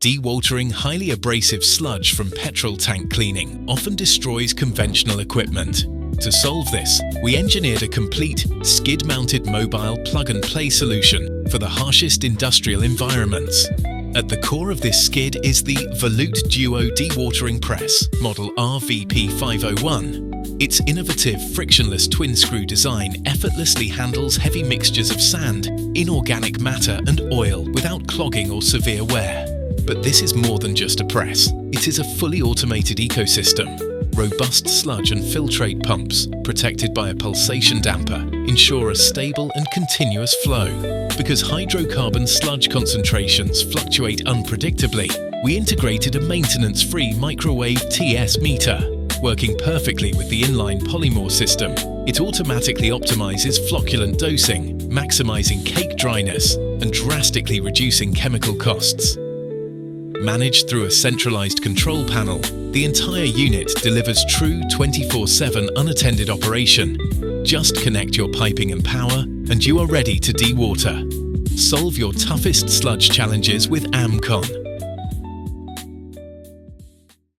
Dewatering highly abrasive sludge from petrol tank cleaning often destroys conventional equipment. To solve this, we engineered a complete, skid-mounted mobile plug-and-play solution for the harshest industrial environments. At the core of this skid is the VOLUTE DUO Dewatering Press, model RVP501. Its innovative frictionless twin-screw design effortlessly handles heavy mixtures of sand, inorganic matter and oil without clogging or severe wear. But this is more than just a press. It is a fully automated ecosystem. Robust sludge and filtrate pumps, protected by a pulsation damper, ensure a stable and continuous flow. Because hydrocarbon sludge concentrations fluctuate unpredictably, we integrated a maintenance-free microwave TS meter. Working perfectly with the inline Polymore system, it automatically optimizes flocculant dosing, maximizing cake dryness and drastically reducing chemical costs. Managed through a centralized control panel, the entire unit delivers true 24/7 unattended operation. Just connect your piping and power, and you are ready to dewater. Solve your toughest sludge challenges with AMCON.